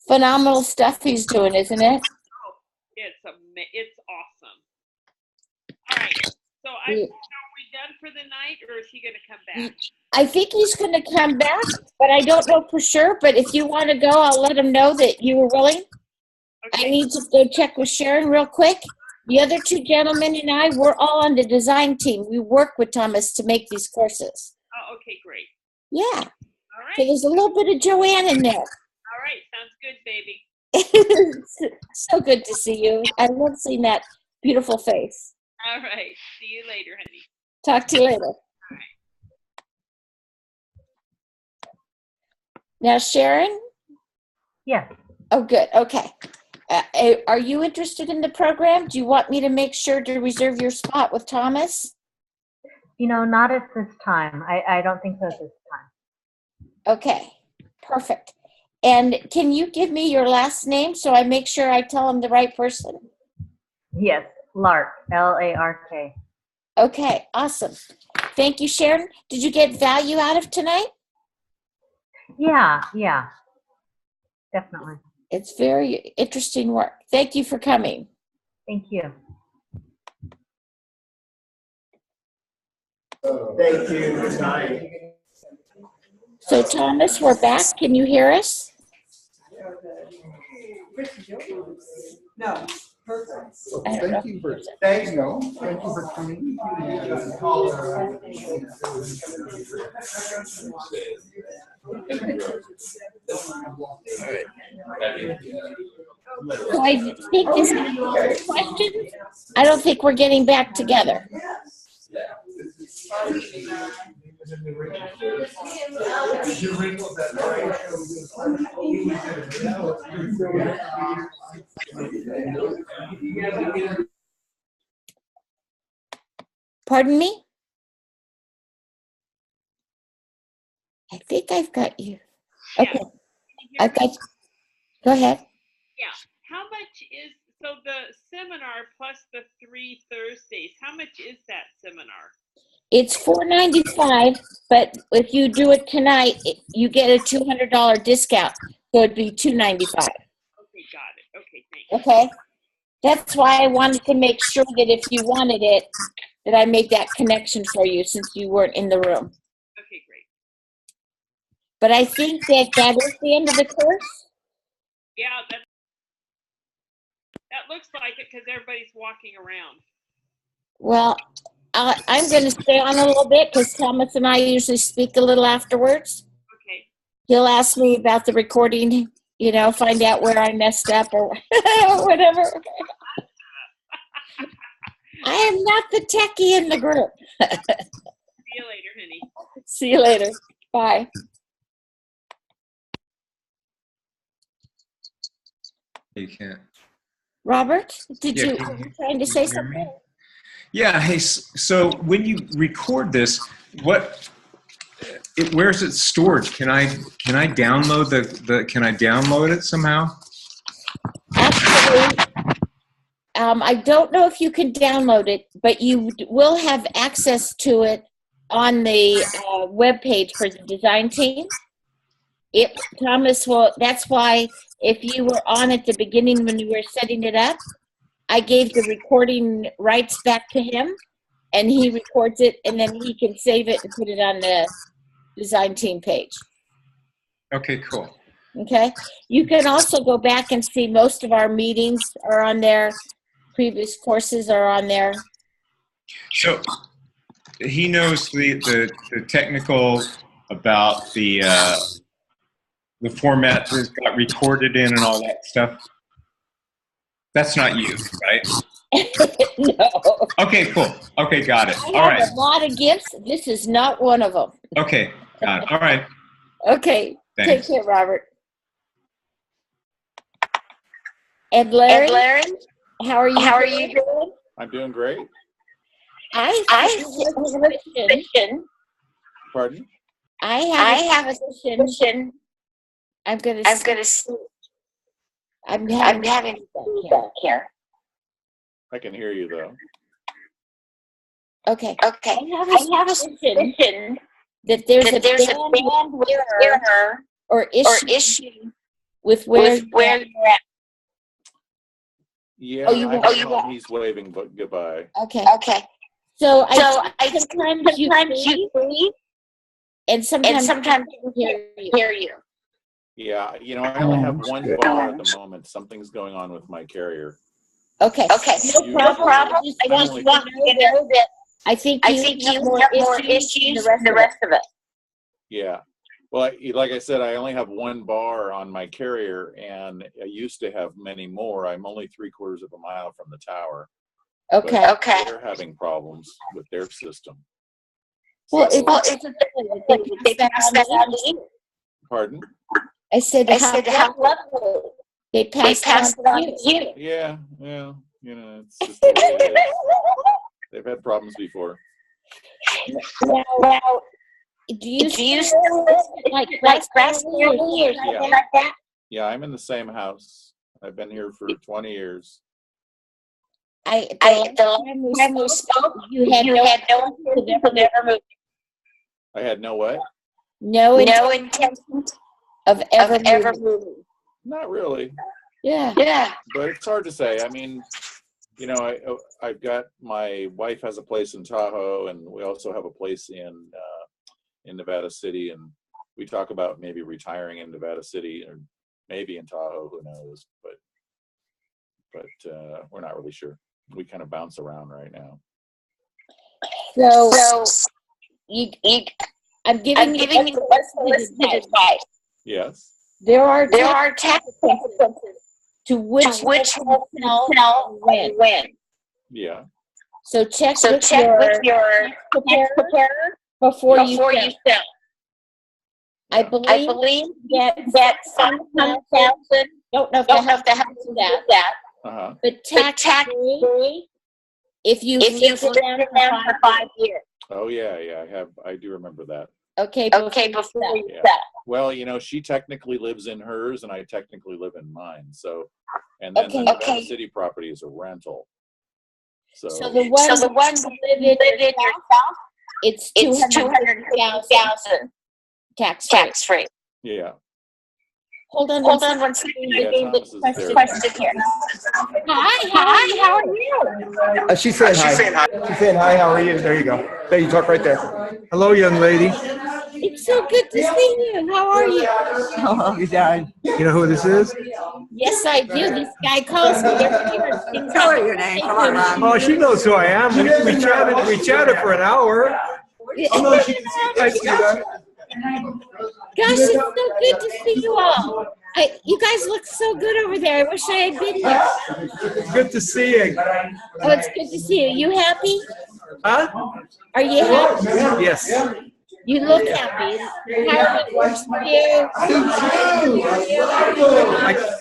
Phenomenal stuff he's doing, isn't it? Oh, it's awesome. All right. So are we done for the night, or is he going to come back? I think he's going to come back, but I don't know for sure. But if you want to go, I'll let him know that you were willing. Okay. I need to go check with Sharon real quick. The other two gentlemen and I, we're all on the design team. We work with Thomas to make these courses. Oh, okay, great. Yeah. All right. So there's a little bit of Joanne in there. All right, sounds good, baby. So good to see you. I love seeing that beautiful face. All right. See you later, honey. Talk to you later. All right. Now, Sharon? Yeah. Oh, good. Okay. Are you interested in the program? Do you want me to make sure to reserve your spot with Thomas? Not at this time. I don't think so at this time. Okay. Perfect. And can you give me your last name so I make sure I tell him the right person? Yes. Lark. Lark. Okay. Awesome. Thank you, Sharon. Did you get value out of tonight? Yeah. Definitely. It's very interesting work. Thank you for coming. Thank you. Thank you. Good night. So, Thomas, we're back. Can you hear us? No, perfect. Thank you for coming. So I think this is question. I don't think we're getting back together. Pardon me? I think I've got you. Okay. I've got you. Go ahead. Yeah. How much is, so the seminar plus the 3 Thursdays, how much is that seminar? It's $4.95, but if you do it tonight, you get a $200 discount. So it'd be $2.95. Okay, got it. Okay, thanks. Okay? That's why I wanted to make sure that if you wanted it, that I made that connection for you since you weren't in the room. Okay, great. But I think that is the end of the course. Yeah, that looks like it because everybody's walking around. Well, I'm going to stay on a little bit because Thomas and I usually speak a little afterwards. Okay. He'll ask me about the recording, find out where I messed up or whatever. I am not the techie in the group. See you later, honey. See you later. Bye. You can't. Robert, were you trying to say hear something? me? Yeah. Hey, so when you record this, where's it stored? Can I download can I download it somehow? Actually, I don't know if you can download it, but you will have access to it on the webpage for the design team. Thomas will. That's why if you were on at the beginning when you were setting it up, I gave the recording rights back to him, and he records it, and then he can save it and put it on the design team page. Okay, cool. Okay. You can also go back and see most of our meetings are on there. Previous courses are on there. So he knows the technical about the format that got recorded in and all that stuff. That's not you, right? No. Okay, cool. Okay, got it. All I right. have a lot of gifts. This is not one of them. Okay, got it. All right. Okay. Thanks. Take care, Robert. And Larry, how are you doing? I'm doing great. I have a question. Pardon? I have a question. I'm having feedback here. I can hear you though. Okay. I have a suspicion that there's a bandwidth error or issue with where you're at. Yeah, he's waving goodbye. Okay. So I sometimes you see, and sometimes I hear you. Yeah, I only have one bar at the moment. Something's going on with my carrier. Okay. No problem. I just want you to know that I think you have more issues than the rest of us. Yeah. Well, like I said, I only have one bar on my carrier, and I used to have many more. I'm only 3/4 of a mile from the tower. Okay. But they're having problems with their system. Well, they passed that on to you. Pardon? I said how level they passed it on to you. Yeah, it's just the way it is. They've had problems before. Now, do you still like grass family or something like that? Yeah, I'm in the same house. I've been here for 20 years. The last time we spoke, you had no intention of ever moving. I had no what? No intention of ever moving. Not really. Yeah. But it's hard to say. I mean, I've got, my wife has a place in Tahoe, and we also have a place in Nevada City, and we talk about maybe retiring in Nevada City or maybe in Tahoe, who knows, but we're not really sure. We kind of bounce around right now. So I'm giving you unsolicited advice. Yes. There are tax consequences to which hotel when. Yeah. So check with your tax preparer before you sell. I believe that some thousand, don't know if the house is that, but tax free if you've lived around for 5 years. Oh yeah, I do remember that. Okay, before you sell. Well, she technically lives in hers, and I technically live in mine. So, and then the Nevada City property is a rental. So the one you live in yourself, it's 200,000 tax free. Yeah. Hold on one second. Question here. Hi, how are you? She's saying hi. She's saying hi, how are you? There you go. There, you talk right there. Hello, young lady. It's so good to see you. How are you? Oh, you know who this is? Yes, I do. This guy calls me every year. Tell her your name. Come on, Ron. Oh, she knows who I am. We chatted for an hour. Gosh, it's so good to see you all. You guys look so good over there. I wish I had been here. Good to see you. Oh, it's good to see you. You happy? Huh? Are you happy? Yes. You look happy. How works for you?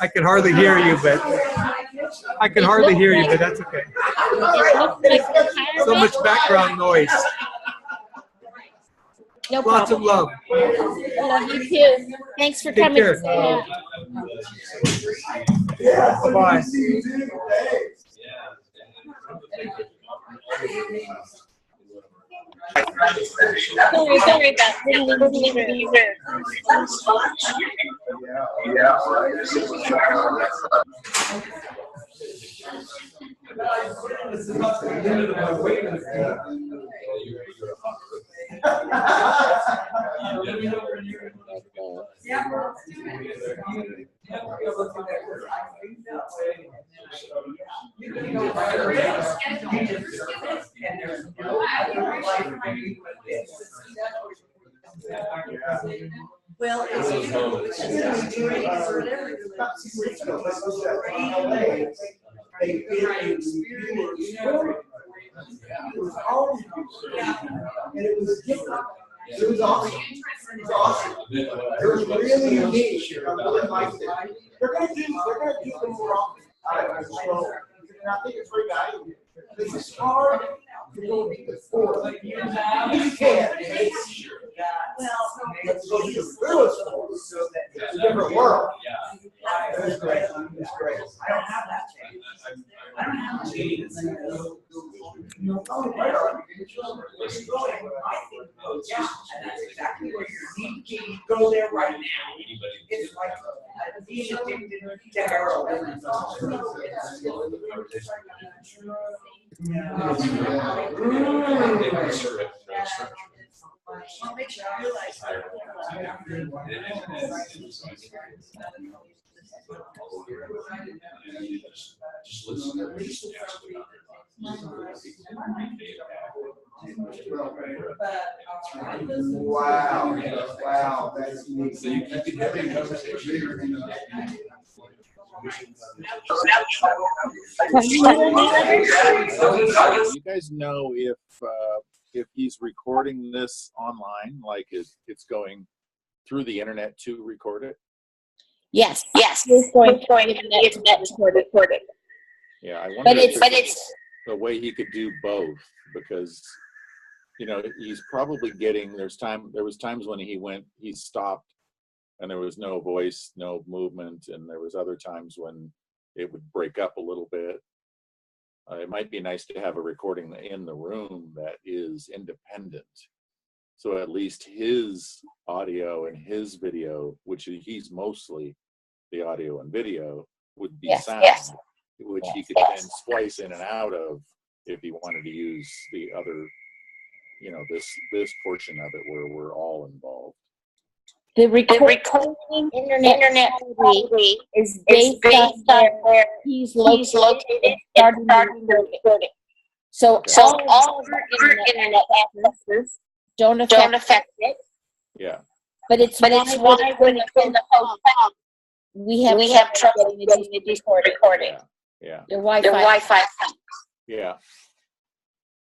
I can hardly hear you, but that's okay. So much background noise. No Lots of love. I love you too. Thanks for coming. Take care. Bye-bye. Sorry about being rude. Well, And it was different. It was awesome. It was awesome. It was really unique. I really liked it. They're gonna do them more often. And I think it's very valuable. Because it's hard to go beat the four. You can. Let's go to the realest world. It's a different world. It was great. It was great. I don't have that. I don't have to change it. Oh, right on. I think, oh, yeah, and that's exactly where you need to be. Go there right now. It's like being addicted to heroin. Wow, wow, that's neat. So you can have a conversation. You guys know if he's recording this online, like it's going through the internet to record it? Yes. It's going to the internet to record it. Yeah, I wonder But if it's there's a way he could do both, because he's probably getting there was times when he stopped and there was no voice, no movement, and there was other times when it would break up a little bit. It might be nice to have a recording in the room that is independent. So at least his audio and his video, which he's mostly the audio and video, would be sound, which he could then splice in and out of if he wanted to use the other, this portion of it where we're all involved. The recording internet quality is based on where he's located and starting the recording. So all our internet accesses don't affect it. Yeah. But it's why when it's in the hotel, we have trouble getting a decent recording. Yeah. The Wi-Fi. Yeah.